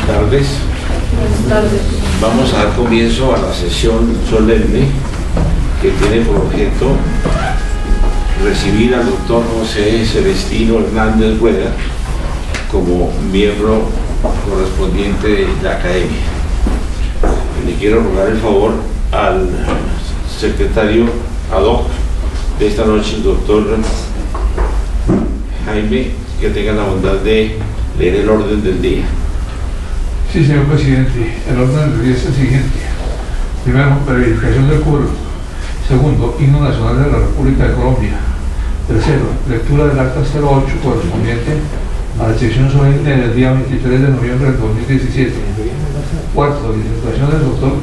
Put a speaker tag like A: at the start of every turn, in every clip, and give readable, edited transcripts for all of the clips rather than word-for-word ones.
A: tardes.
B: Buenas tardes.
A: Vamos a dar comienzo a la sesión solemne que tiene por objeto recibir al doctor José Celestino Hernández Rueda como miembro correspondiente de la academia. Le quiero rogar el favor al secretario ad hoc de esta noche, el doctor Jaime, que tenga la bondad de leer el orden del día.
C: Sí, señor presidente. El orden del día es el siguiente. Primero, verificación del quórum. Segundo, himno nacional de la República de Colombia. Tercero, lectura del acta 08 correspondiente a la sección solemne del día 23 de noviembre del 2017. Cuarto, disertación del doctor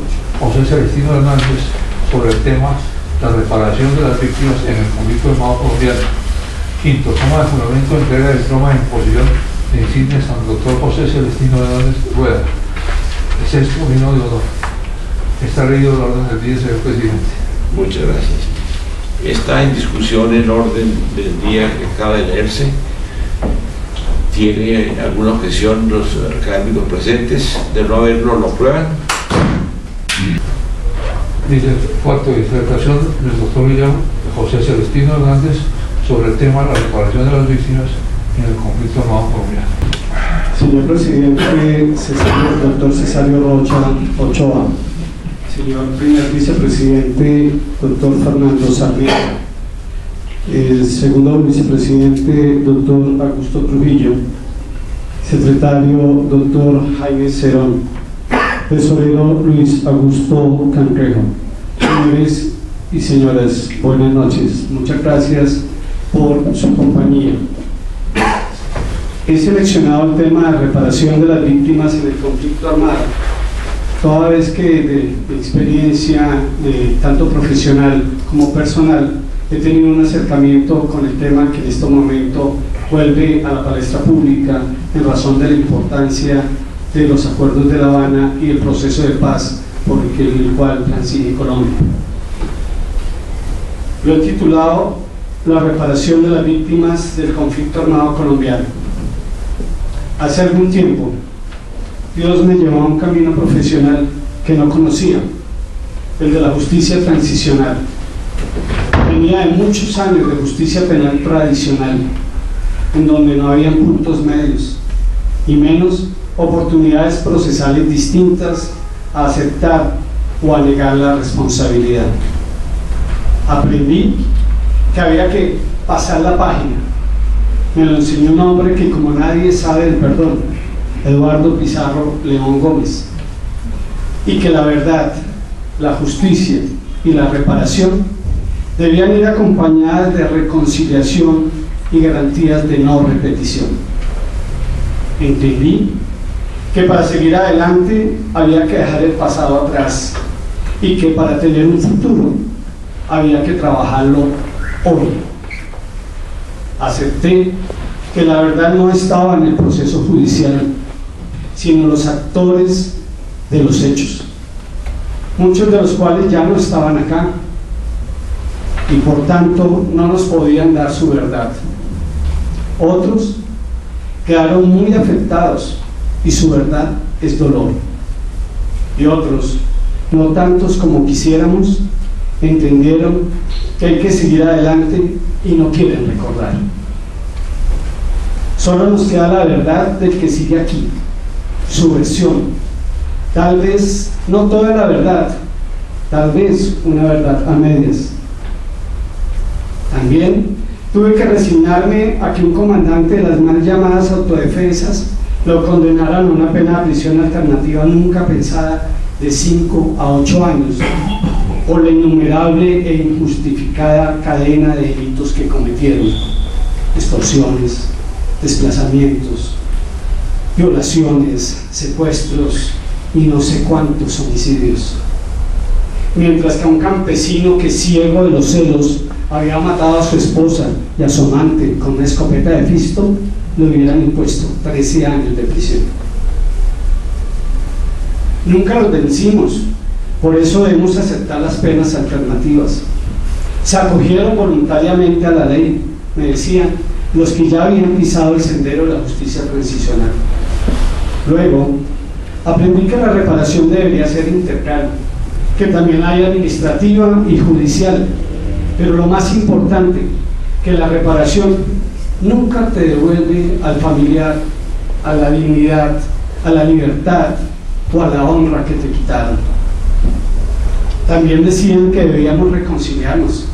C: José Celestino Hernández sobre el tema la reparación de las víctimas en el conflicto armado colombiano. Quinto, toma de juramento, entrega de diploma de imposición de insignias al doctor José Celestino Hernández Rueda. Sexto, himno de honor. Está leído el orden del día, señor presidente.
A: Muchas gracias. Está en discusión el orden del día que acaba de leerse. ¿Tiene alguna objeción los académicos presentes? De no haberlo, ¿lo aprueban?
C: Dice, cuarto, disertación del doctor José Celestino Hernández sobre el tema de la reparación de las víctimas en el conflicto armado colombiano.
D: Señor presidente, doctor Cesario Rocha Ochoa. Señor primer vicepresidente, doctor Fernando Sarmiento. El segundo vicepresidente, doctor Augusto Trujillo. Secretario, doctor Jaime Cerón. Tesorero, Luis Augusto Cangrejo. Señores y señoras, buenas noches. Muchas gracias por su compañía. He seleccionado el tema de reparación de las víctimas en el conflicto armado, toda vez que de experiencia tanto profesional como personal he tenido un acercamiento con el tema que en este momento vuelve a la palestra pública en razón de la importancia de los acuerdos de La Habana y el proceso de paz por el cual transige Colombia. Lo he titulado La reparación de las víctimas del conflicto armado colombiano. Hace algún tiempo, Dios me llevó a un camino profesional que no conocía, el de la justicia transicional. Venía de muchos años de justicia penal tradicional, en donde no habían puntos medios, y menos oportunidades procesales distintas a aceptar o a negar la responsabilidad. Aprendí que había que pasar la página. Me lo enseñó un hombre que como nadie sabe del perdón, Eduardo Pizarro León Gómez, y que la verdad, la justicia y la reparación debían ir acompañadas de reconciliación y garantías de no repetición. Entendí que para seguir adelante había que dejar el pasado atrás y que para tener un futuro había que trabajarlo hoy. Acepté que la verdad no estaba en el proceso judicial, sino en los actores de los hechos, muchos de los cuales ya no estaban acá y por tanto no nos podían dar su verdad. Otros quedaron muy afectados y su verdad es dolor. Y otros, no tantos como quisiéramos, entendieron que hay que seguir adelante y no quieren recordar. Solo nos queda la verdad del que sigue aquí, su versión. Tal vez no toda la verdad, tal vez una verdad a medias. También tuve que resignarme a que un comandante de las mal llamadas autodefensas lo condenaran a una pena de prisión alternativa nunca pensada de 5 a 8 años, por la innumerable e injustificada cadena de delitos que cometieron: extorsiones, desplazamientos, violaciones, secuestros y no sé cuántos homicidios. Mientras que a un campesino que, ciego de los celos, había matado a su esposa y a su amante con una escopeta de pisto, le hubieran impuesto 13 años de prisión. Nunca los vencimos, por eso debemos aceptar las penas alternativas. Se acogieron voluntariamente a la ley, me decían, los que ya habían pisado el sendero de la justicia transicional. Luego, aprendí que la reparación debería ser integral, que también hay administrativa y judicial, pero lo más importante, que la reparación nunca te devuelve al familiar, a la dignidad, a la libertad o a la honra que te quitaron. También decían que debíamos reconciliarnos,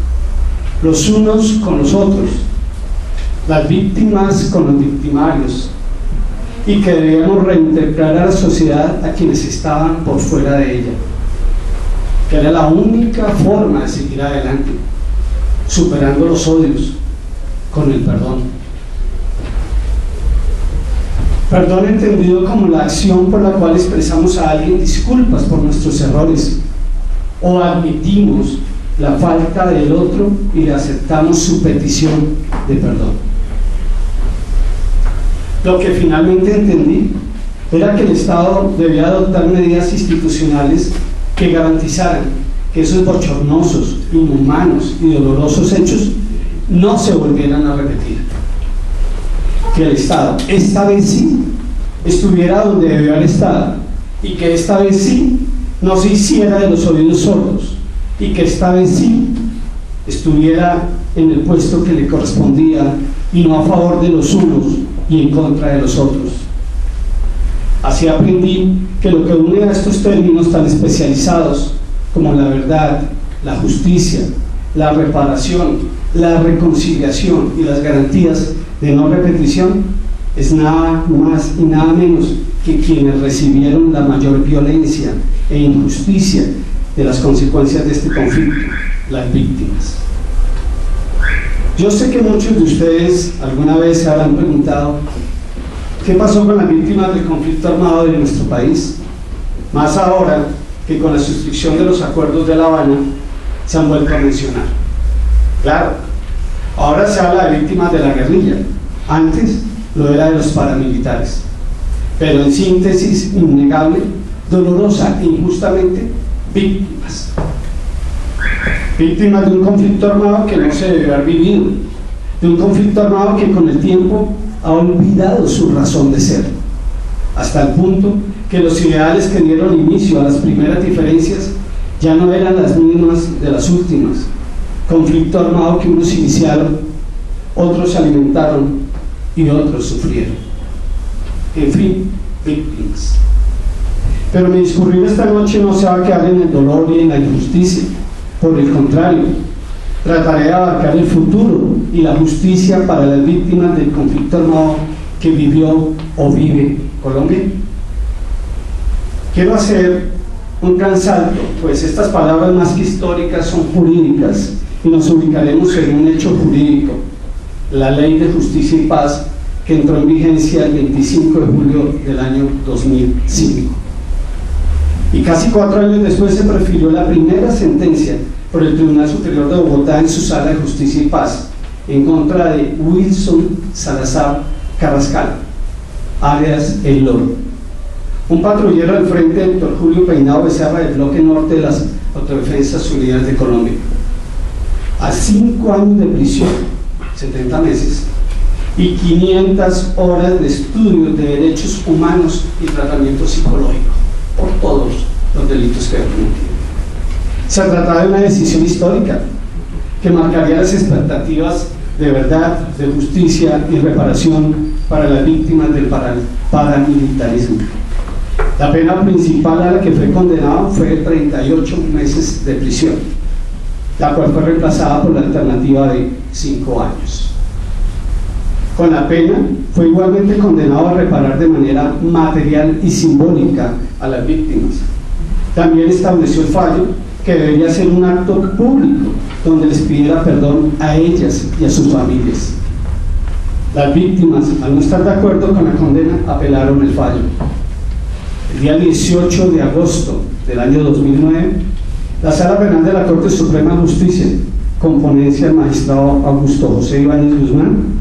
D: los unos con los otros, las víctimas con los victimarios, y que debíamos reintegrar a la sociedad a quienes estaban por fuera de ella, que era la única forma de seguir adelante, superando los odios con el perdón. Perdón entendido como la acción por la cual expresamos a alguien disculpas por nuestros errores, o admitimos la falta del otro y le aceptamos su petición de perdón. Lo que finalmente entendí era que el Estado debía adoptar medidas institucionales que garantizaran que esos bochornosos, inhumanos y dolorosos hechos no se volvieran a repetir. Que el Estado, esta vez sí, estuviera donde debió haber estado, y que esta vez sí no se hiciera de los oídos sordos, y que esta vez sí estuviera en el puesto que le correspondía y no a favor de los unos y en contra de los otros. Así aprendí que lo que une a estos términos tan especializados como la verdad, la justicia, la reparación, la reconciliación y las garantías de no repetición es nada más y nada menos que quienes recibieron la mayor violencia e injusticia de las consecuencias de este conflicto, las víctimas. Yo sé que muchos de ustedes alguna vez se habrán preguntado qué pasó con las víctimas del conflicto armado de nuestro país, más ahora que con la suscripción de los acuerdos de La Habana se han vuelto a mencionar. Claro, ahora se habla de víctimas de la guerrilla, antes lo era de los paramilitares, pero en síntesis innegable, dolorosa e injustamente, víctimas. Víctimas de un conflicto armado que no se debe haber vivido, de un conflicto armado que con el tiempo ha olvidado su razón de ser, hasta el punto que los ideales que dieron inicio a las primeras diferencias ya no eran las mismas de las últimas. Conflicto armado que unos iniciaron, otros alimentaron y otros sufrieron. En fin, víctimas. Pero mi discurrir esta noche no se va a quedar en el dolor y en la injusticia. Por el contrario, trataré de abarcar el futuro y la justicia para las víctimas del conflicto armado que vivió o vive Colombia. Quiero hacer un gran salto, pues estas palabras más que históricas son jurídicas y nos ubicaremos en un hecho jurídico, la Ley de Justicia y Paz, que entró en vigencia el 25 de julio del año 2005. Y casi 4 años después se profirió la primera sentencia por el Tribunal Superior de Bogotá en su Sala de Justicia y Paz en contra de Wilson Salazar Carrascal, alias El Loro, un patrullero del Frente Héctor Julio Peinado Becerra del Bloque Norte de las Autodefensas Unidas de Colombia, a 5 años de prisión, 70 meses, y 500 horas de estudios de derechos humanos y tratamiento psicológico por todos los delitos que cometió. Se trataba de una decisión histórica que marcaría las expectativas de verdad, de justicia y reparación para las víctimas del paramilitarismo. La pena principal a la que fue condenado fue 38 meses de prisión, la cual fue reemplazada por la alternativa de 5 años. Con la pena fue igualmente condenado a reparar de manera material y simbólica a las víctimas. También estableció el fallo que debería ser un acto público donde les pidiera perdón a ellas y a sus familias. Las víctimas, al no estar de acuerdo con la condena, apelaron el fallo. El día 18 de agosto del año 2009, la Sala Penal de la Corte Suprema de Justicia, con ponencia del magistrado Augusto José Ibáñez Guzmán,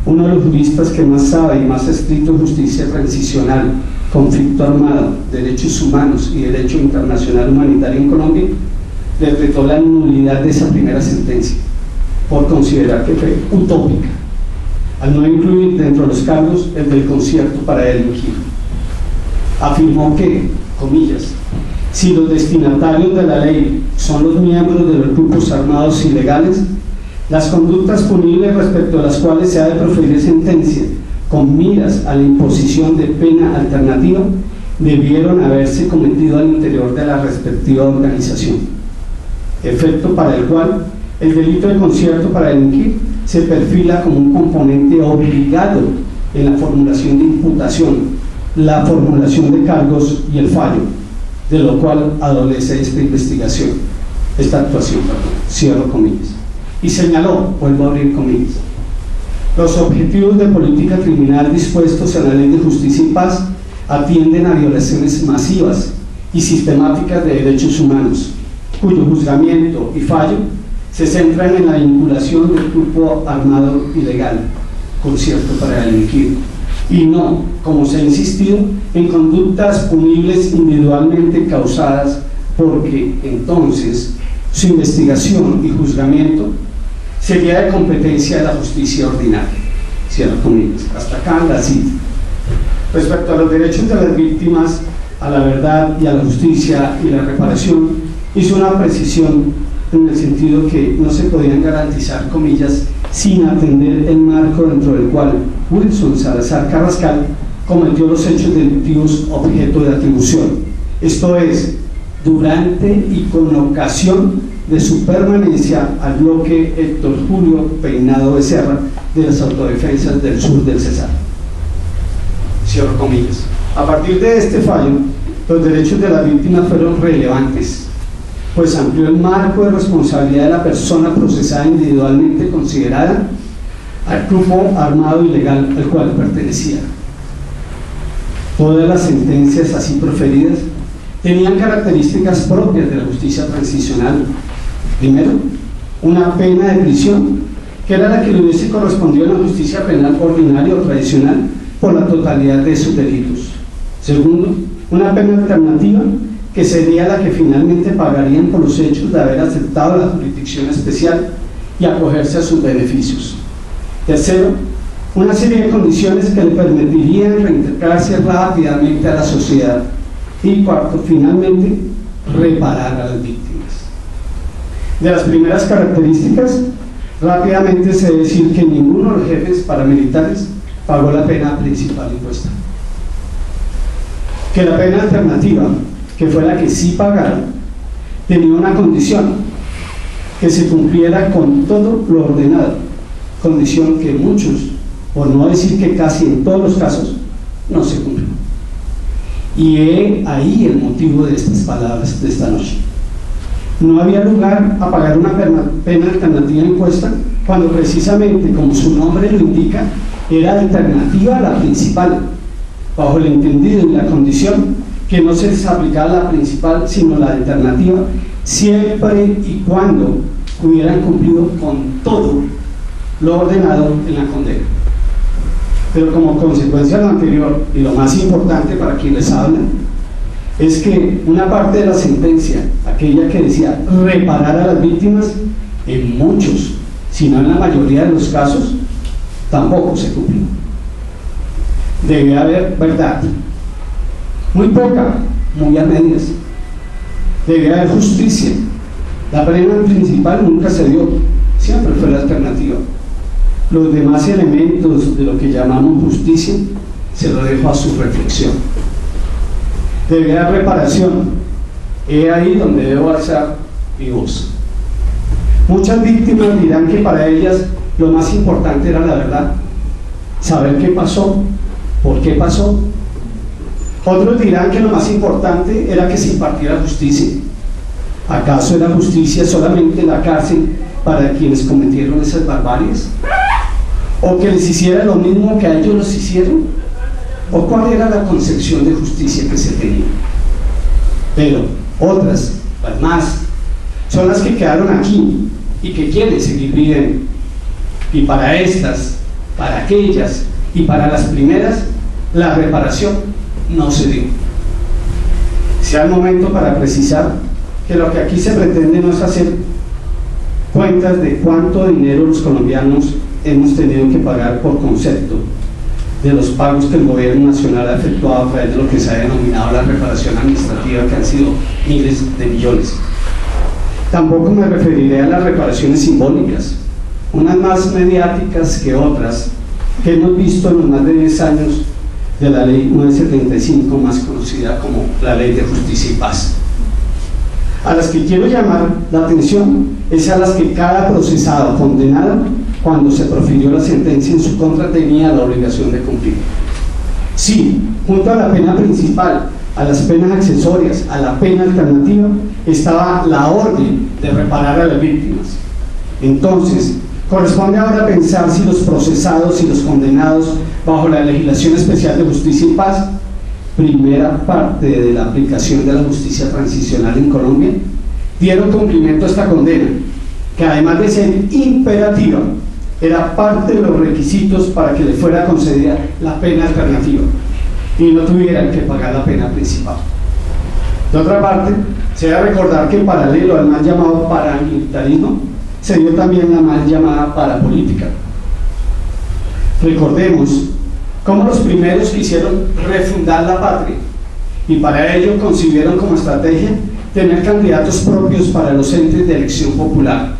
D: uno de los juristas que más sabe y más ha escrito en justicia transicional, conflicto armado, derechos humanos y derecho internacional humanitario en Colombia, decretó la nulidad de esa primera sentencia por considerar que fue utópica, al no incluir dentro de los cargos el del concierto para delinquir. afirmó que, comillas, si los destinatarios de la ley son los miembros de los grupos armados ilegales, las conductas punibles respecto a las cuales se ha de proferir sentencia con miras a la imposición de pena alternativa debieron haberse cometido al interior de la respectiva organización, efecto para el cual el delito de concierto para delinquir se perfila como un componente obligado en la formulación de imputación, la formulación de cargos y el fallo, de lo cual adolece esta investigación, esta actuación, cierro comillas. Y señaló, vuelvo a abrir comillas, los objetivos de política criminal dispuestos en la Ley de Justicia y Paz atienden a violaciones masivas y sistemáticas de derechos humanos, cuyo juzgamiento y fallo se centran en la vinculación del grupo armado ilegal, concierto para delinquir, y no, como se ha insistido, en conductas punibles individualmente causadas, porque entonces su investigación y juzgamiento sería de competencia de la justicia ordinaria. Cierro comillas. Hasta acá la cita. Respecto a los derechos de las víctimas, a la verdad y a la justicia y la reparación, hizo una precisión en el sentido que no se podían garantizar, comillas, sin atender el marco dentro del cual Wilson Salazar Carrascal cometió los hechos delictivos objeto de atribución, esto es, durante y con ocasión de su permanencia al bloque Héctor Julio Peinado Becerra de las Autodefensas del Sur del Cesar. Cierro comillas. A partir de este fallo, los derechos de las víctimas fueron relevantes, pues amplió el marco de responsabilidad de la persona procesada individualmente considerada al grupo armado ilegal al cual pertenecía. Todas las sentencias así proferidas tenían características propias de la justicia transicional. Primero, una pena de prisión, que era la que le hubiese correspondido a la justicia penal ordinaria o tradicional por la totalidad de sus delitos. Segundo, una pena alternativa, que sería la que finalmente pagarían por los hechos de haber aceptado la jurisdicción especial y acogerse a sus beneficios. Tercero, una serie de condiciones que le permitirían reintegrarse rápidamente a la sociedad. Y cuarto, finalmente, reparar a las víctimas. De las primeras características, rápidamente se debe decir que ninguno de los jefes paramilitares pagó la pena principal impuesta. Que la pena alternativa, que fue la que sí pagaron, tenía una condición, que se cumpliera con todo lo ordenado, condición que muchos, por no decir que casi en todos los casos, no se cumplió. Y he ahí el motivo de estas palabras de esta noche. No había lugar a pagar una pena alternativa impuesta cuando precisamente, como su nombre lo indica, era alternativa a la principal, bajo el entendido y la condición que no se les aplicaba la principal sino la alternativa, siempre y cuando hubieran cumplido con todo lo ordenado en la condena. Pero como consecuencia de lo anterior, y lo más importante para quienes hablan, es que una parte de la sentencia, aquella que decía reparar a las víctimas, en muchos, si no en la mayoría de los casos, tampoco se cumplió. Debe haber verdad, muy poca, muy a medias. Debe haber justicia. La pena principal nunca se dio, siempre fue la alternativa. Los demás elementos de lo que llamamos justicia se lo dejo a su reflexión. Debe haber reparación. He ahí donde debo alzar mi voz. Muchas víctimas dirán que para ellas lo más importante era la verdad, saber qué pasó, por qué pasó. Otros dirán que lo más importante era que se impartiera justicia. ¿Acaso era justicia solamente la cárcel para quienes cometieron esas barbaries? ¿O que les hiciera lo mismo que a ellos los hicieron? ¿O cuál era la concepción de justicia que se tenía? Pero otras, las más, son las que quedaron aquí y que quieren seguir viviendo. Y para estas, para aquellas y para las primeras, la reparación no se dio. Sea el momento para precisar que lo que aquí se pretende no es hacer cuentas de cuánto dinero los colombianos hemos tenido que pagar por concepto, de los pagos que el gobierno nacional ha efectuado a través de lo que se ha denominado la reparación administrativa, que han sido miles de millones. Tampoco me referiré a las reparaciones simbólicas, unas más mediáticas que otras, que hemos visto en los más de 10 años de la ley 975, más conocida como la Ley de Justicia y Paz. A las que quiero llamar la atención es a las que cada procesado condenado, cuando se profirió la sentencia en su contra, tenía la obligación de cumplir. Sí, junto a la pena principal, a las penas accesorias, a la pena alternativa, estaba la orden de reparar a las víctimas. Entonces, corresponde ahora pensar si los procesados y los condenados bajo la legislación especial de justicia y paz, primera parte de la aplicación de la justicia transicional en Colombia, dieron cumplimiento a esta condena, que además de ser imperativa, era parte de los requisitos para que le fuera concedida la pena alternativa y no tuvieran que pagar la pena principal. De otra parte, se debe recordar que en paralelo al mal llamado paramilitarismo, se dio también la mal llamada parapolítica. Recordemos cómo los primeros quisieron refundar la patria y para ello concibieron como estrategia tener candidatos propios para los entes de elección popular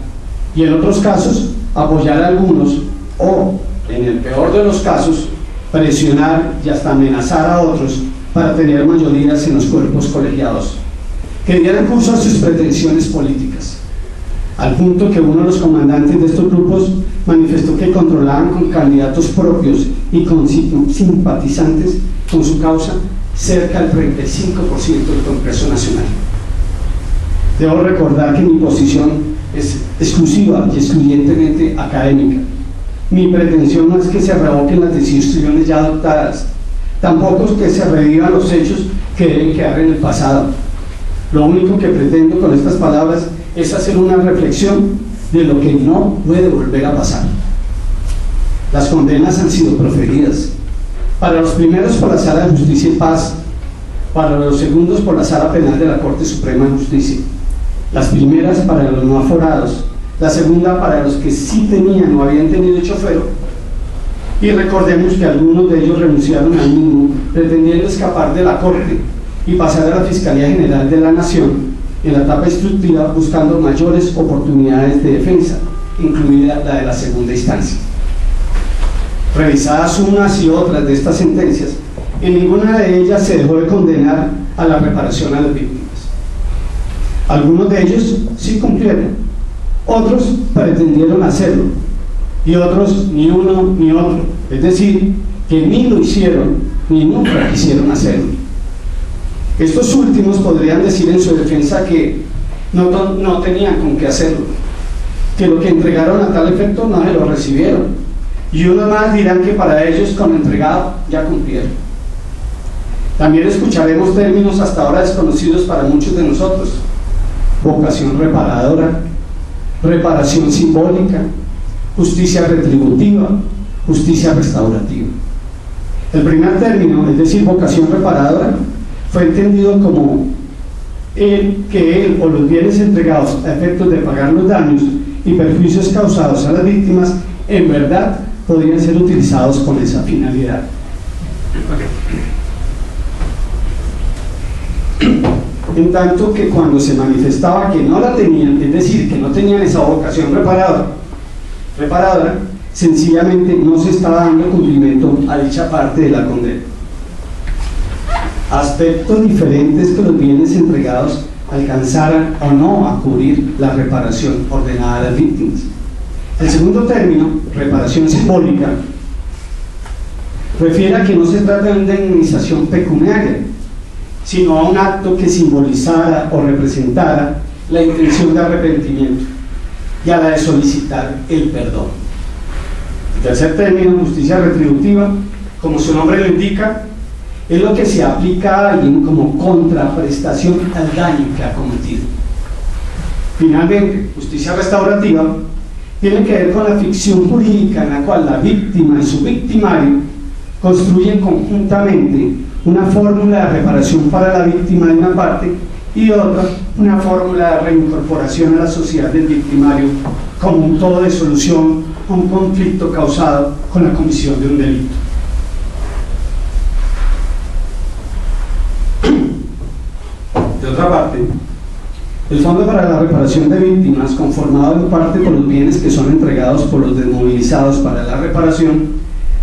D: y en otros casos apoyar a algunos o, en el peor de los casos, presionar y hasta amenazar a otros para tener mayorías en los cuerpos colegiados que dieran curso a sus pretensiones políticas, al punto que uno de los comandantes de estos grupos manifestó que controlaban con candidatos propios y con simpatizantes con su causa cerca del 35% del Congreso Nacional. Debo recordar que mi posición es exclusiva y excluyentemente académica. Mi pretensión no es que se revoquen las decisiones ya adoptadas, tampoco es que se revivan los hechos que deben quedar en el pasado. Lo único que pretendo con estas palabras es hacer una reflexión de lo que no puede volver a pasar. Las condenas han sido proferidas, para los primeros por la Sala de Justicia y Paz, para los segundos por la Sala Penal de la Corte Suprema de Justicia, las primeras para los no aforados, la segunda para los que sí tenían o habían tenido chofer, y recordemos que algunos de ellos renunciaron al mismo pretendiendo escapar de la Corte y pasar a la Fiscalía General de la Nación en la etapa instructiva buscando mayores oportunidades de defensa, incluida la de la segunda instancia. Revisadas unas y otras de estas sentencias, en ninguna de ellas se dejó de condenar a la reparación a las víctimas. Algunos de ellos sí cumplieron, otros pretendieron hacerlo y otros ni uno ni otro, es decir, que ni lo hicieron ni nunca quisieron hacerlo. Estos últimos podrían decir en su defensa que no tenían con qué hacerlo, que lo que entregaron a tal efecto no se lo recibieron, y unos más dirán que para ellos con lo entregado ya cumplieron. También escucharemos términos hasta ahora desconocidos para muchos de nosotros: vocación reparadora, reparación simbólica, justicia retributiva, justicia restaurativa. El primer término, es decir, vocación reparadora, fue entendido como que él o los bienes entregados a efectos de pagar los daños y perjuicios causados a las víctimas en verdad podrían ser utilizados con esa finalidad. En tanto que cuando se manifestaba que no la tenían, es decir, que no tenían esa vocación reparadora, sencillamente no se estaba dando cumplimiento a dicha parte de la condena. Aspectos diferentes que los bienes entregados alcanzaran o no a cubrir la reparación ordenada a las víctimas. El segundo término, reparación simbólica, refiere a que no se trata de una indemnización pecuniaria, sino a un acto que simbolizara o representara la intención de arrepentimiento y a la de solicitar el perdón. El tercer término, justicia retributiva, como su nombre lo indica, es lo que se aplica a alguien como contraprestación al daño que ha cometido. Finalmente, justicia restaurativa tiene que ver con la ficción jurídica en la cual la víctima y su victimario construyen conjuntamente una fórmula de reparación para la víctima de una parte y otra, una fórmula de reincorporación a la sociedad del victimario como un todo de solución a un conflicto causado con la comisión de un delito. De otra parte, el Fondo para la Reparación de Víctimas, conformado en parte por los bienes que son entregados por los desmovilizados para la reparación,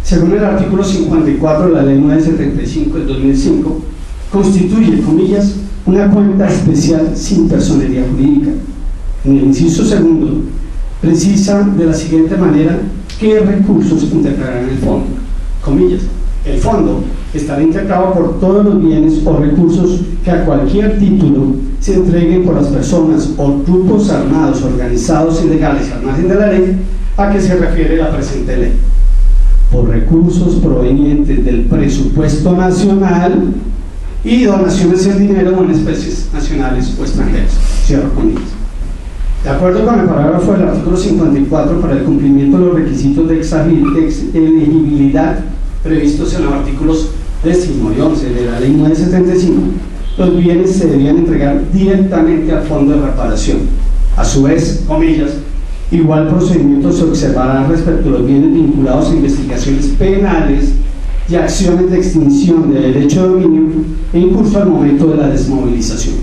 D: según el artículo 54 de la Ley 975 del 2005, constituye, comillas, una cuenta especial sin personería jurídica. En el inciso segundo, precisa de la siguiente manera qué recursos integrarán el fondo. Comillas, el fondo estará integrado por todos los bienes o recursos que a cualquier título se entreguen por las personas o grupos armados, organizados y legales al margen de la ley a que se refiere la presente ley, por recursos provenientes del presupuesto nacional y donaciones en dinero o en especies nacionales o extranjeras. Cierro comillas. De acuerdo con el parágrafo del artículo 54, para el cumplimiento de los requisitos de elegibilidad previstos en los artículos 10 y 11 de la Ley 975, los bienes se debían entregar directamente al Fondo de Reparación. A su vez, comillas, igual procedimiento se observará respecto a los bienes vinculados a investigaciones penales y acciones de extinción de derecho de dominio en curso al momento de la desmovilización,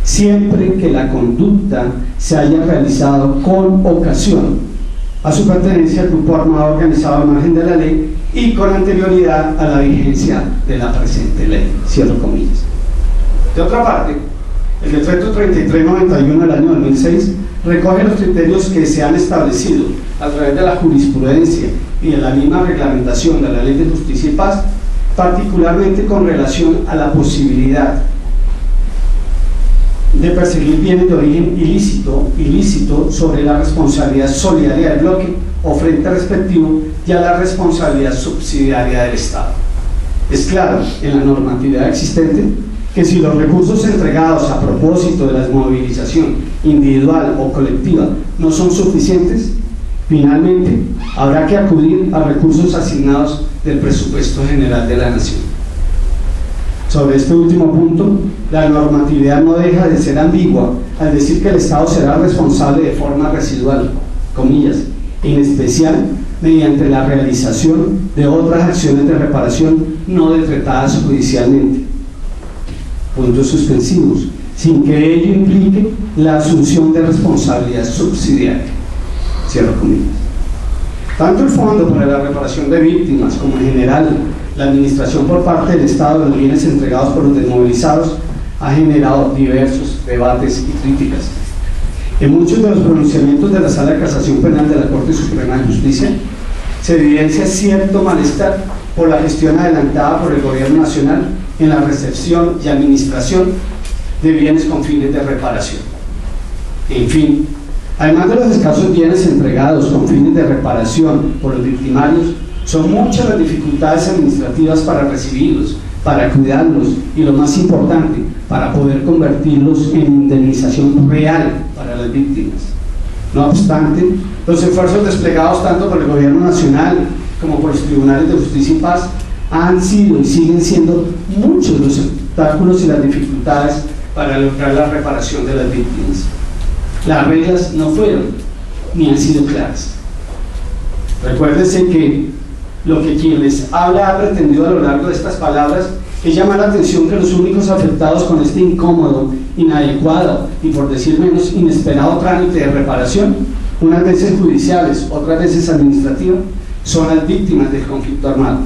D: siempre que la conducta se haya realizado con ocasión a su pertenencia al grupo armado organizado al margen de la ley y con anterioridad a la vigencia de la presente ley. Cierro comillas. De otra parte, el decreto 3391 del año 2006 recoge los criterios que se han establecido a través de la jurisprudencia y de la misma reglamentación de la Ley de Justicia y Paz, particularmente con relación a la posibilidad de perseguir bienes de origen ilícito sobre la responsabilidad solidaria del bloque o frente respectivo y a la responsabilidad subsidiaria del Estado. Es claro en la normatividad existente que si los recursos entregados a propósito de la desmovilización individual o colectiva no son suficientes, finalmente habrá que acudir a recursos asignados del presupuesto general de la Nación. Sobre este último punto, la normatividad no deja de ser ambigua al decir que el Estado será responsable de forma residual, comillas, en especial mediante la realización de otras acciones de reparación no decretadas judicialmente, puntos suspensivos, sin que ello implique la asunción de responsabilidad subsidiaria. Cierro comillas. Tanto el Fondo para la Reparación de Víctimas como en general la administración por parte del Estado de los bienes entregados por los desmovilizados ha generado diversos debates y críticas. En muchos de los pronunciamientos de la Sala de Casación Penal de la Corte Suprema de Justicia se evidencia cierto malestar por la gestión adelantada por el Gobierno Nacional en la recepción y administración de bienes con fines de reparación. En fin, además de los escasos bienes entregados con fines de reparación por los victimarios, son muchas las dificultades administrativas para recibirlos, para cuidarlos y, lo más importante, para poder convertirlos en indemnización real para las víctimas. No obstante, los esfuerzos desplegados tanto por el Gobierno Nacional como por los tribunales de justicia y paz han sido y siguen siendo muchos los obstáculos y las dificultades para lograr la reparación de las víctimas. Las reglas no fueron ni han sido claras. Recuérdense que lo que quien les habla ha pretendido a lo largo de estas palabras es llamar la atención que los únicos afectados con este incómodo, inadecuado y, por decir menos, inesperado trámite de reparación, unas veces judiciales, otras veces administrativas, son las víctimas del conflicto armado.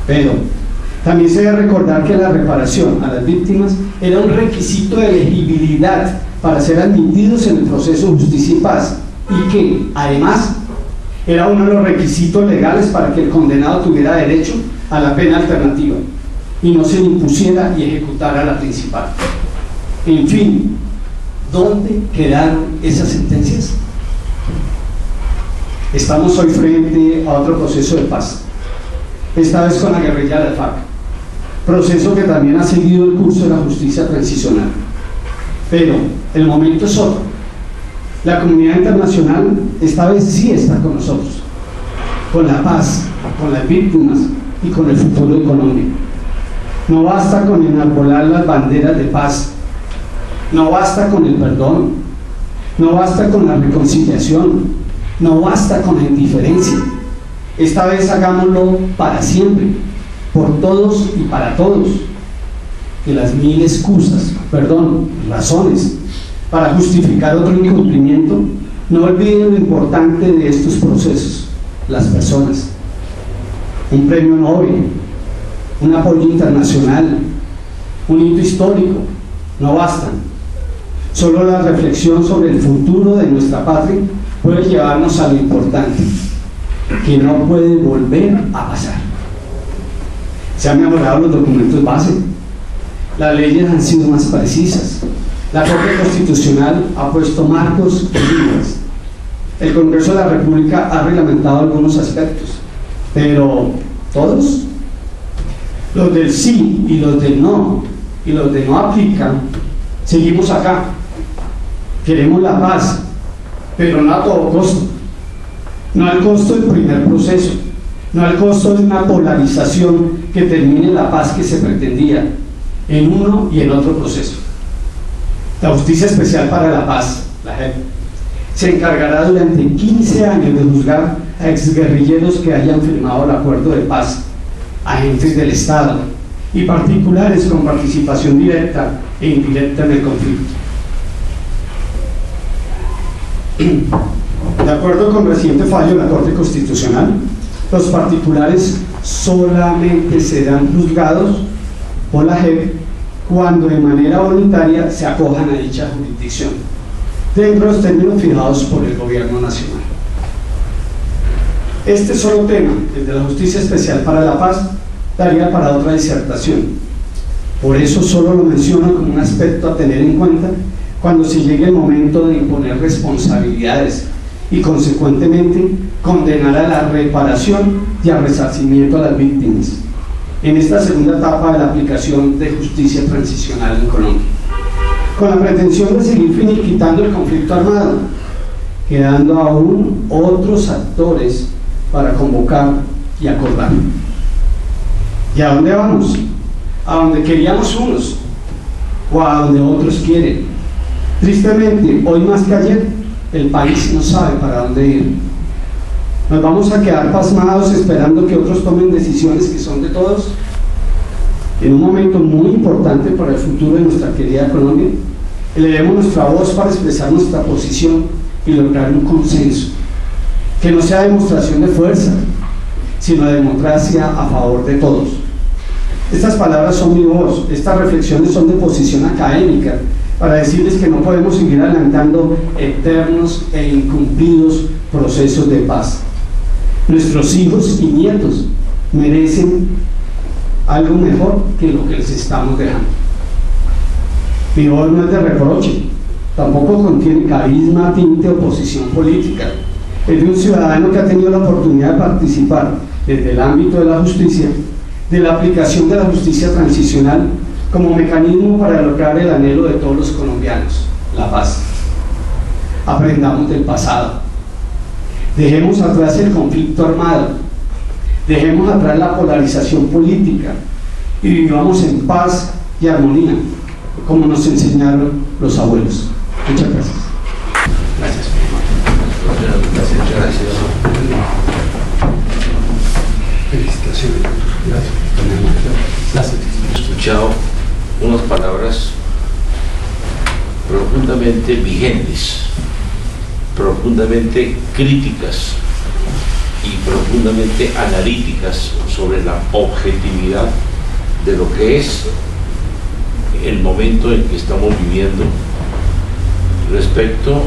D: Pero también se debe recordar que la reparación a las víctimas era un requisito de elegibilidad para ser admitidos en el proceso de justicia y paz, y que, además, era uno de los requisitos legales para que el condenado tuviera derecho a la pena alternativa y no se le impusiera y ejecutara la principal. En fin, ¿dónde quedaron esas sentencias? Estamos hoy frente a otro proceso de paz, esta vez con la guerrilla de la FARC, proceso que también ha seguido el curso de la justicia transicional. Pero el momento es otro. La comunidad internacional esta vez sí está con nosotros, con la paz, con las víctimas y con el futuro de Colombia. No basta con enarbolar las banderas de paz, no basta con el perdón, no basta con la reconciliación, no basta con la indiferencia. Esta vez hagámoslo para siempre, por todos y para todos. de las mil excusas, razones para justificar otro incumplimiento, no olviden lo importante de estos procesos, las personas. Un premio Nobel, un apoyo internacional, un hito histórico, no bastan. Solo la reflexión sobre el futuro de nuestra patria puede llevarnos a lo importante, que no puede volver a pasar. Se han mejorado los documentos base, las leyes han sido más precisas, la Corte Constitucional ha puesto marcos y líneas, el Congreso de la República ha reglamentado algunos aspectos, pero todos, los del sí y los del no, y los de no aplican, seguimos acá. Queremos la paz, pero no a todo costo, no al costo del primer proceso, no al costo de una polarización que termine la paz que se pretendía en uno y en otro proceso. La Justicia Especial para la Paz, la JEP, se encargará durante 15 años de juzgar a exguerrilleros que hayan firmado el acuerdo de paz, agentes del Estado y particulares con participación directa e indirecta en el conflicto. De acuerdo con reciente fallo de la Corte Constitucional, los particulares solamente serán juzgados por la JEP cuando de manera voluntaria se acojan a dicha jurisdicción, dentro de los términos fijados por el Gobierno Nacional. Este solo tema, el de la Justicia Especial para la Paz, daría para otra disertación. Por eso solo lo menciono como un aspecto a tener en cuenta cuando se llegue el momento de imponer responsabilidades y consecuentemente condenar a la reparación y al resarcimiento a las víctimas en esta segunda etapa de la aplicación de justicia transicional en Colombia, con la pretensión de seguir finiquitando el conflicto armado, quedando aún otros actores para convocar y acordar. ¿Y a dónde vamos? A donde queríamos unos o a donde otros quieren. Tristemente, hoy más que ayer, el país no sabe para dónde ir. ¿Nos vamos a quedar pasmados esperando que otros tomen decisiones que son de todos? En un momento muy importante para el futuro de nuestra querida Colombia, elevemos nuestra voz para expresar nuestra posición y lograr un consenso, que no sea demostración de fuerza, sino democracia a favor de todos. Estas palabras son mi voz, estas reflexiones son de posición académica, para decirles que no podemos seguir adelantando eternos e incumplidos procesos de paz. Nuestros hijos y nietos merecen algo mejor que lo que les estamos dejando. Mi voz no es de reproche, tampoco contiene carisma, tinte o posición política. Es de un ciudadano que ha tenido la oportunidad de participar desde el ámbito de la justicia, de la aplicación de la justicia transicional como mecanismo para lograr el anhelo de todos los colombianos, la paz. Aprendamos del pasado, dejemos atrás el conflicto armado, dejemos atrás la polarización política y vivamos en paz y armonía, como nos enseñaron los abuelos. Muchas gracias.
A: Gracias, mi hermano. Gracias.
C: Felicitaciones. Gracias.
A: He escuchado unas palabras profundamente vigentes, profundamente críticas y profundamente analíticas sobre la objetividad de lo que es el momento en que estamos viviendo respecto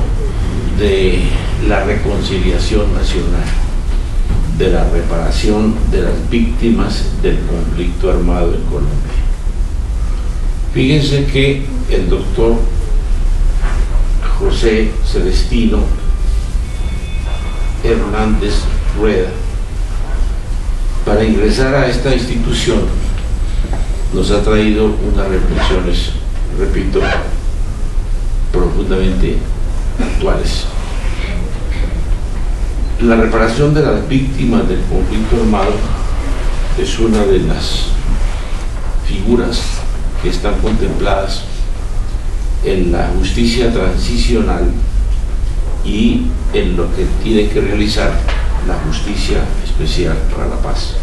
A: de la reconciliación nacional, de la reparación de las víctimas del conflicto armado en Colombia. Fíjense que el doctor José Celestino Hernández Rueda, para ingresar a esta institución, nos ha traído unas reflexiones, repito, profundamente actuales. La reparación de las víctimas del conflicto armado es una de las figuras que están contempladas en la justicia transicional y en lo que tiene que realizar la justicia especial para la paz.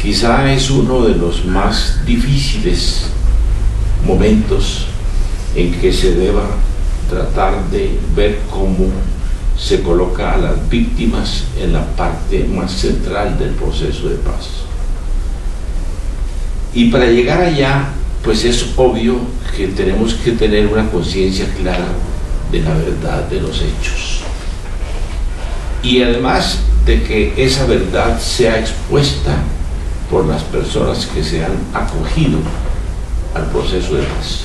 A: quizá es uno de los más difíciles momentos en que se deba tratar de ver cómo se coloca a las víctimas en la parte más central del proceso de paz. Y para llegar allá, pues es obvio que tenemos que tener una conciencia clara de la verdad de los hechos. Y además de que esa verdad sea expuesta por las personas que se han acogido al proceso de paz.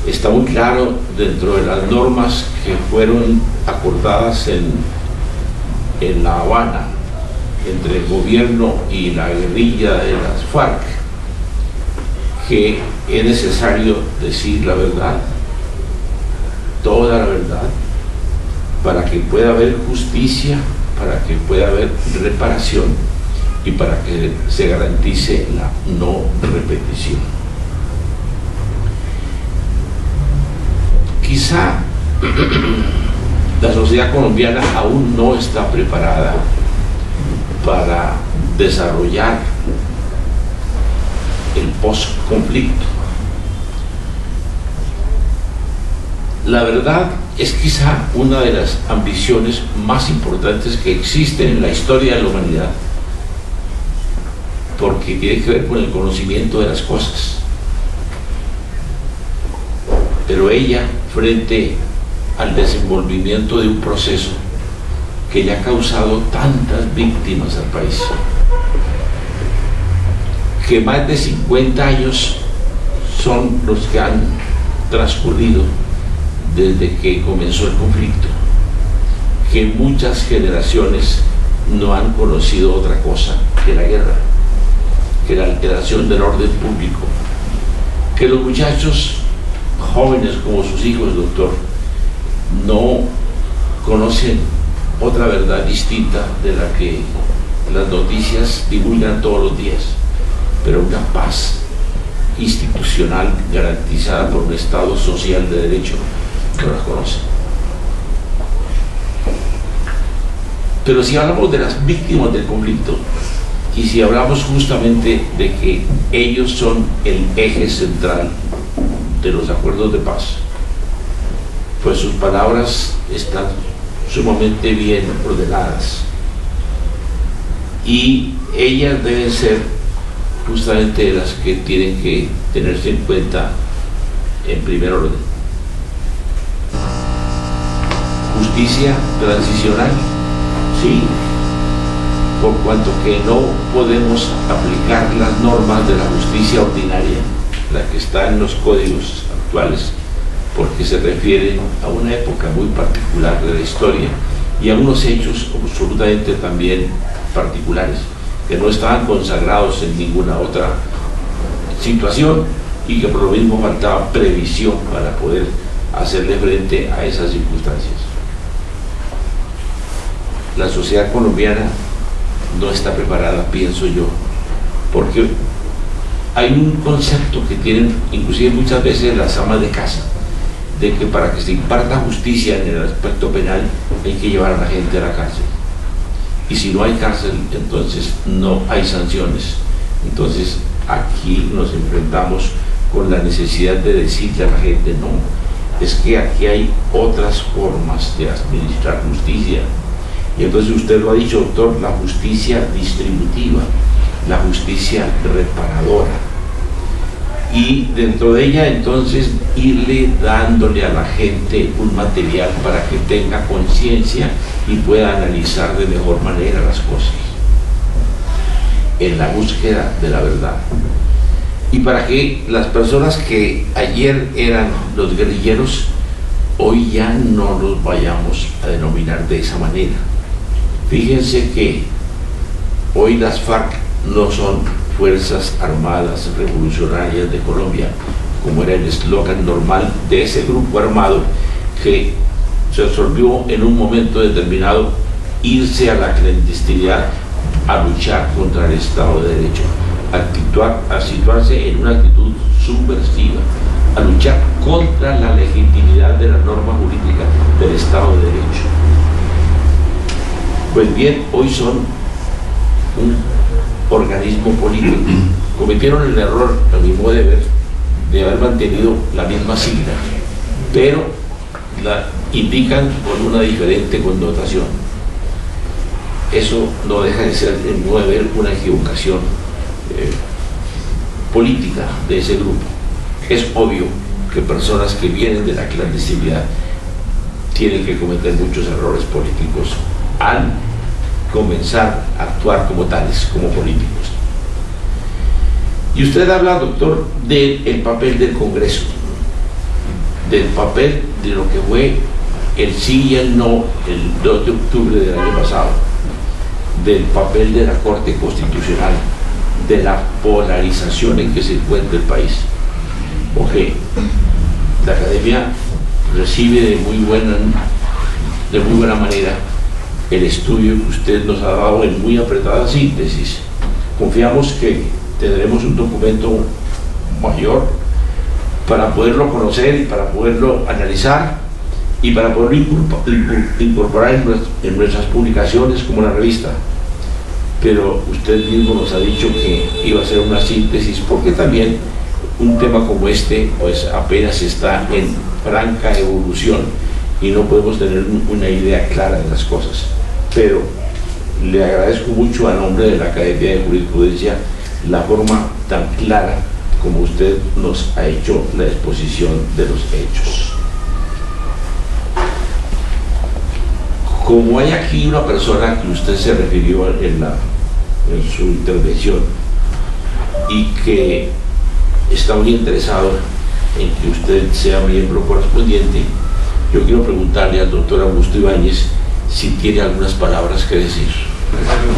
A: Está muy claro dentro de las normas que fueron acordadas en La Habana entre el gobierno y la guerrilla de las FARC que es necesario decir la verdad, toda la verdad, para que pueda haber justicia, para que pueda haber reparación y para que se garantice la no repetición. Quizá la sociedad colombiana aún no está preparada para desarrollar el post-conflicto. La verdad es quizá una de las ambiciones más importantes que existen en la historia de la humanidad, porque tiene que ver con el conocimiento de las cosas. Pero ella, frente al desenvolvimiento de un proceso que ya ha causado tantas víctimas al país, que más de 50 años son los que han transcurrido desde que comenzó el conflicto, que muchas generaciones no han conocido otra cosa que la guerra, que la alteración del orden público, que los muchachos jóvenes como sus hijos, doctor, no conocen otra verdad distinta de la que las noticias divulgan todos los días, pero una paz institucional garantizada por un Estado social de derecho no la conocen. Pero si hablamos de las víctimas del conflicto y si hablamos justamente de que ellos son el eje central de los acuerdos de paz, pues sus palabras están sumamente bien ordenadas y ellas deben ser justamente las que tienen que tenerse en cuenta en primer orden. Justicia transicional, sí, por cuanto que no podemos aplicar las normas de la justicia ordinaria, la que está en los códigos actuales, porque se refieren a una época muy particular de la historia y a unos hechos absolutamente también particulares, que no estaban consagrados en ninguna otra situación y que por lo mismo faltaba previsión para poder hacerle frente a esas circunstancias. La sociedad colombiana no está preparada, pienso yo, porque hay un concepto que tienen inclusive muchas veces las amas de casa, de que para que se imparta justicia en el aspecto penal hay que llevar a la gente a la cárcel, y si no hay cárcel entonces no hay sanciones. Entonces aquí nos enfrentamos con la necesidad de decirle a la gente: no, es que aquí hay otras formas de administrar justicia. Y entonces usted lo ha dicho, doctor, la justicia distributiva, la justicia reparadora, y dentro de ella entonces irle dándole a la gente un material para que tenga conciencia y pueda analizar de mejor manera las cosas en la búsqueda de la verdad, y para que las personas que ayer eran los guerrilleros hoy ya no los vayamos a denominar de esa manera. Fíjense que hoy las FARC no son Fuerzas Armadas Revolucionarias de Colombia, como era el eslogan normal de ese grupo armado que se resolvió en un momento determinado irse a la clandestinidad a luchar contra el Estado de Derecho, a situarse en una actitud subversiva, a luchar contra la legitimidad de la norma jurídica del Estado de Derecho. Pues bien, hoy son un organismo político. Cometieron el error, a mi modo de ver, de haber mantenido la misma sigla, pero la indican con una diferente connotación. Eso no deja de ser, en mi modo de ver, una equivocación política de ese grupo. Es obvio que personas que vienen de la clandestinidad tienen que cometer muchos errores políticos al comenzar a actuar como tales, como políticos. Y usted habla, doctor, del papel del Congreso, del papel de lo que fue el sí y el no el 2 de octubre del año pasado, del papel de la Corte Constitucional, de la polarización en que se encuentra el país. Porque la academia recibe de muy buena manera el estudio que usted nos ha dado en muy apretada síntesis. Confiamos que tendremos un documento mayor para poderlo conocer y para poderlo analizar y para poderlo incorporar en nuestras publicaciones como la revista. Pero usted mismo nos ha dicho que iba a ser una síntesis, porque también un tema como este pues apenas está en franca evolución y no podemos tener una idea clara de las cosas. Pero le agradezco mucho a nombre de la Academia de Jurisprudencia la forma tan clara como usted nos ha hecho la exposición de los hechos. Como hay aquí una persona que usted se refirió en su intervención y que está muy interesado en que usted sea miembro correspondiente, yo quiero preguntarle al doctor Augusto Ibáñez si tiene algunas palabras que decir.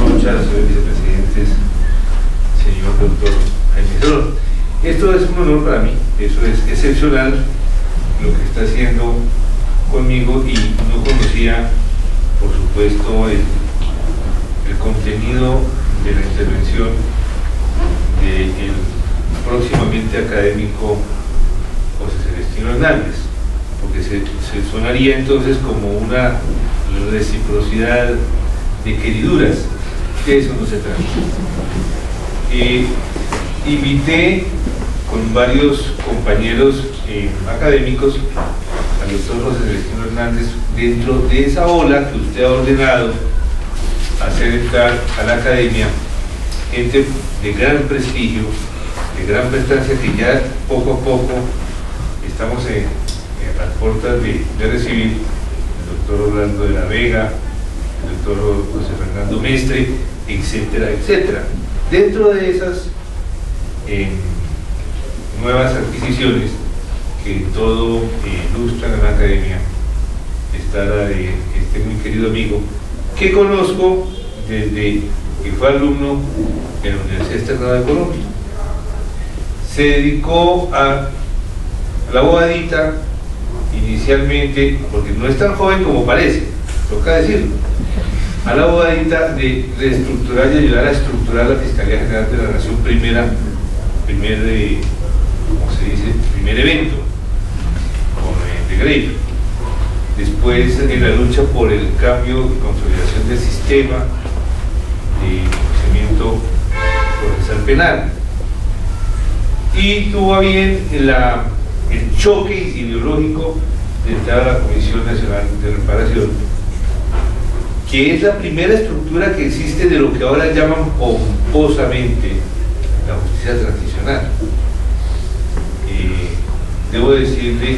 B: Muchas gracias, señor vicepresidente, señor doctor Jaime Cerón. Esto es un honor para mí, eso es excepcional lo que está haciendo conmigo, y no conocía, por supuesto, el contenido de la intervención del próximamente académico José Celestino Hernández, porque se sonaría entonces como una reciprocidad de queriduras. De eso no se trata. Invité con varios compañeros académicos al doctor José Celestino Hernández dentro de esa ola que usted ha ordenado hacer entrar a la academia gente de gran prestigio, de gran prestancia, que ya poco a poco estamos en las puertas de recibir: el doctor Orlando de la Vega, el doctor José Fernando Mestre, etcétera, etcétera. Dentro de esas nuevas adquisiciones que todo ilustran en la academia está la de este muy querido amigo que conozco desde que fue alumno en la Universidad Externada de Colombia. Se dedicó a la bobadita inicialmente, porque no es tan joven como parece, toca decirlo, a la bobadita de reestructurar y ayudar a estructurar la Fiscalía General de la Nación, primer evento con de Grey. Después, en la lucha por el cambio y consolidación del sistema de procedimiento procesal penal, y tuvo a bien el choque ideológico de entrar a la Comisión Nacional de Reparación, que es la primera estructura que existe de lo que ahora llaman pomposamente la justicia transicional. Debo decirle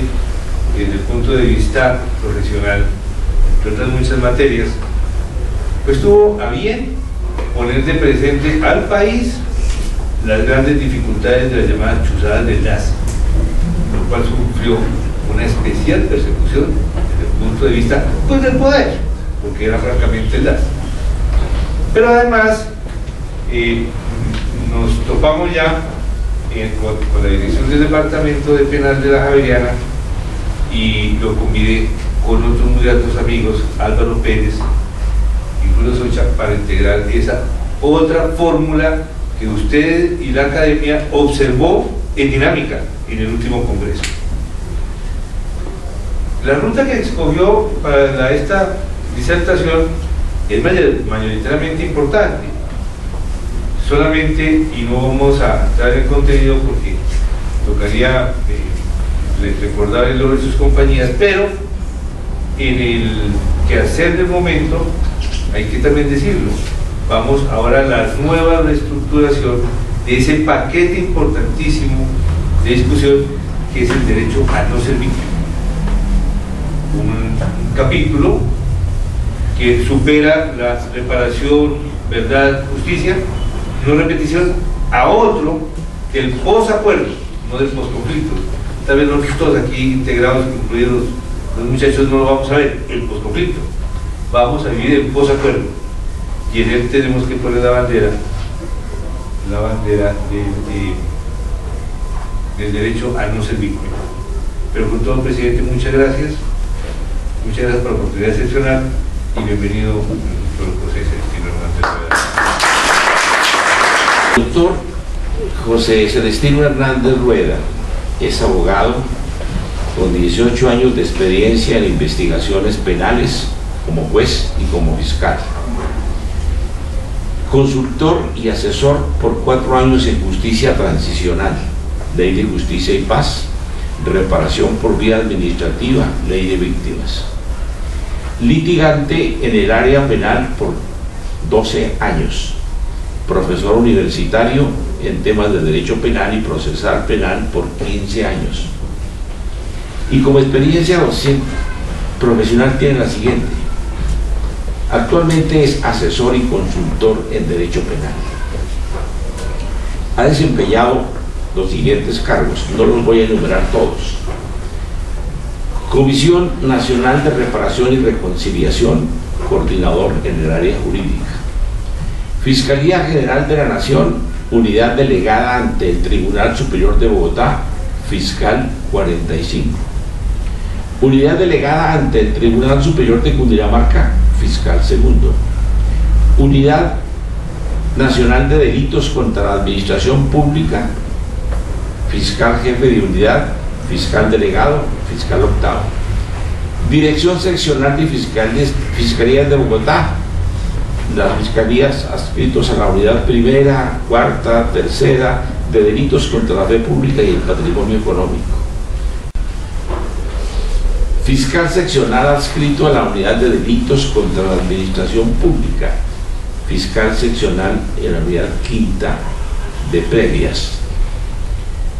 B: que desde el punto de vista profesional, entre otras muchas materias, pues tuvo a bien poner de presente al país las grandes dificultades de las llamadas chuzadas del DAS, lo cual sufrió una especial persecución desde el punto de vista pues del poder, porque era francamente el DAS. Pero además nos topamos ya con la dirección del Departamento de Penal de la Javeriana, y lo convidé con otros muy altos amigos, Álvaro Pérez y Julio Socha, para integrar esa otra fórmula que usted y la academia observó en dinámica en el último congreso. La ruta que escogió para esta disertación es mayoritariamente importante. solamente, y no vamos a entrar en contenido porque tocaría recordar el logro de sus compañías, pero en el quehacer del momento hay que también decirlo. Vamos ahora a la nueva reestructuración de ese paquete importantísimo de discusión que es el derecho a no ser víctima. Un capítulo que supera la reparación, verdad, justicia, no repetición, a otro del posacuerdo, no del posconflicto. Tal vez nosotros todos aquí integrados, incluidos los muchachos, no lo vamos a ver, el posconflicto. Vamos a vivir el posacuerdo. Y en él tenemos que poner la bandera del derecho a no ser víctima. Pero con todo, presidente, muchas gracias por la oportunidad excepcional y bienvenido, doctor José Celestino Hernández Rueda.
A: Doctor José Celestino Hernández Rueda es abogado con 18 años de experiencia en investigaciones penales como juez y como fiscal. Consultor y asesor por 4 años en justicia transicional, ley de justicia y paz, reparación por vía administrativa, ley de víctimas. Litigante en el área penal por 12 años. Profesor universitario en temas de derecho penal y procesal penal por 15 años. Y como experiencia docente profesional tiene la siguiente. Actualmente es asesor y consultor en derecho penal. Ha desempeñado los siguientes cargos, no los voy a enumerar todos. Comisión Nacional de Reparación y Reconciliación, coordinador en el área jurídica. Fiscalía General de la Nación, unidad delegada ante el Tribunal Superior de Bogotá, fiscal 45. Unidad delegada ante el Tribunal Superior de Cundinamarca, fiscal segundo. Unidad Nacional de Delitos contra la Administración Pública, fiscal jefe de unidad, fiscal delegado, fiscal octavo. Dirección seccional de Fiscalías de Bogotá, las fiscalías adscritos a la unidad primera, cuarta, tercera de delitos contra la fe pública y el patrimonio económico. Fiscal seccional adscrito a la unidad de delitos contra la administración pública, fiscal seccional en la unidad quinta de previas.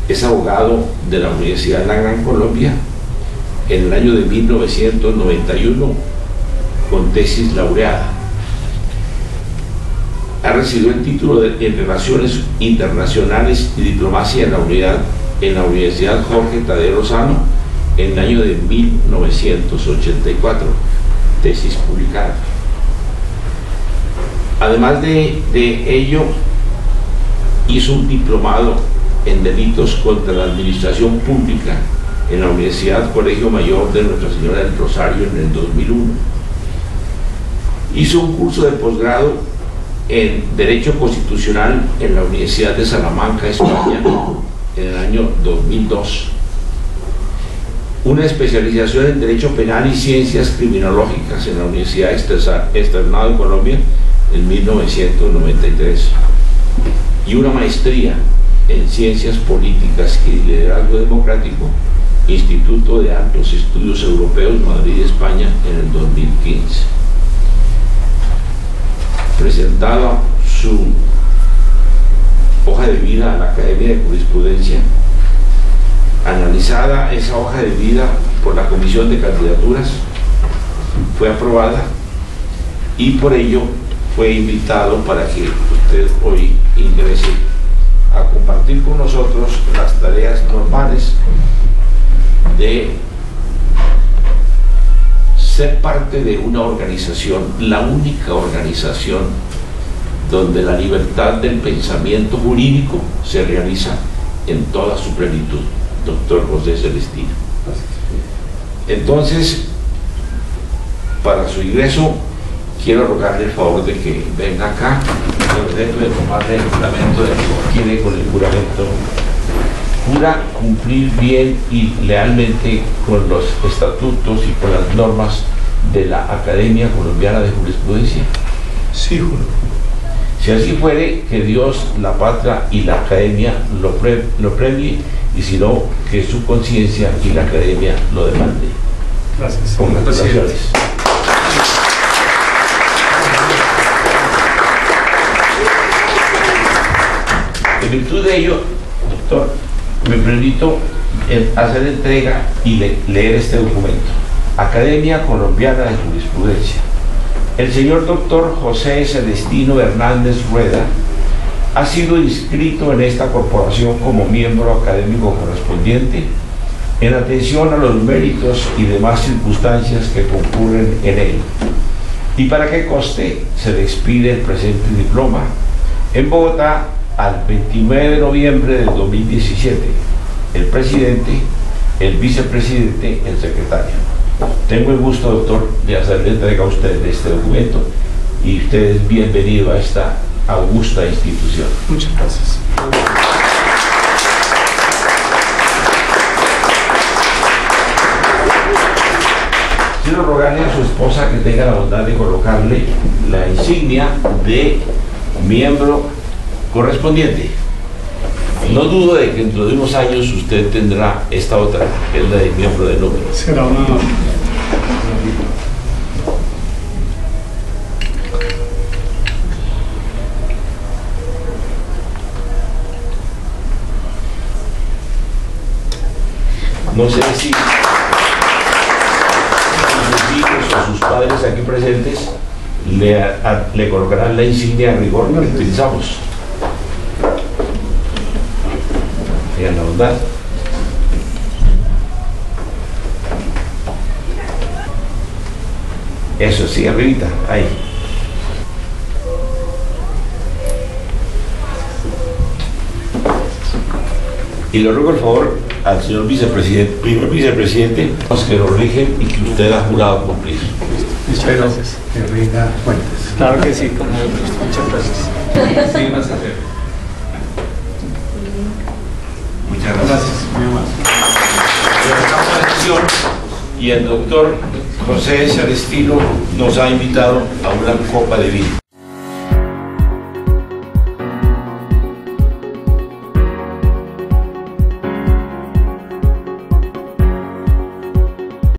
A: Es abogado de la Universidad de la Gran Colombia en el año de 1991 con tesis laureada. Ha recibido el título en Relaciones Internacionales y Diplomacia en la Universidad Jorge Tadeo Lozano en el año de 1984, tesis publicada. Además de ello, hizo un diplomado en delitos contra la administración pública en la Universidad Colegio Mayor de Nuestra Señora del Rosario en el 2001. Hizo un curso de posgrado en Derecho Constitucional en la Universidad de Salamanca, España, en el año 2002. Una especialización en Derecho Penal y Ciencias Criminológicas en la Universidad Externado de Colombia en 1993. Y una maestría en Ciencias Políticas y Liderazgo Democrático, Instituto de Altos Estudios Europeos, Madrid, España, en el 2015. Presentado su hoja de vida a la Academia de Jurisprudencia, analizada esa hoja de vida por la Comisión de Candidaturas, fue aprobada y por ello fue invitado para que usted hoy ingrese a compartir con nosotros las tareas normales de ser parte de una organización, la única organización donde la libertad del pensamiento jurídico se realiza en toda su plenitud, doctor José Celestino. Entonces, para su ingreso, quiero rogarle el favor de que venga acá, dentro de tomarle el juramento de que tiene con el juramento. Jura cumplir bien y lealmente con los estatutos y con las normas de la Academia Colombiana de Jurisprudencia.
C: Sí, juro.
A: Si así fuere, que Dios, la patria y la academia lo premie, y si no, que su conciencia y la academia lo demande.
C: Gracias.
A: Congratulaciones. En virtud de ello, doctor, me permito hacer entrega y leer este documento. Academia Colombiana de Jurisprudencia. El señor doctor José Celestino Hernández Rueda ha sido inscrito en esta corporación como miembro académico correspondiente en atención a los méritos y demás circunstancias que concurren en él. Y para que conste, se le expide el presente diploma en Bogotá al 29 de noviembre del 2017, el presidente, el vicepresidente, el secretario. Tengo el gusto, doctor, de hacerle entrega a usted de este documento, y usted es bienvenido a esta augusta institución.
C: Muchas gracias.
A: Quiero rogarle a su esposa que tenga la bondad de colocarle la insignia de miembro correspondiente. No dudo de que dentro de unos años usted tendrá esta otra, que es la de miembro de número.
D: Será un honor.
A: No sé si sus hijos o sus padres aquí presentes le colocarán la insignia a rigor que utilizamos. Tengan la bondad. Eso sí, arribita, ahí. Y le ruego el favor al señor vicepresidente, primer vicepresidente, que lo rigen y que usted ha jurado cumplir.
C: Espero que rinda cuentas.
D: Claro que sí, con muchas gracias.
B: Sí, más hacer. Muchas gracias.
D: Muy amable.
A: Levantamos la sesión y el doctor José Celestino nos ha invitado a una copa de vino.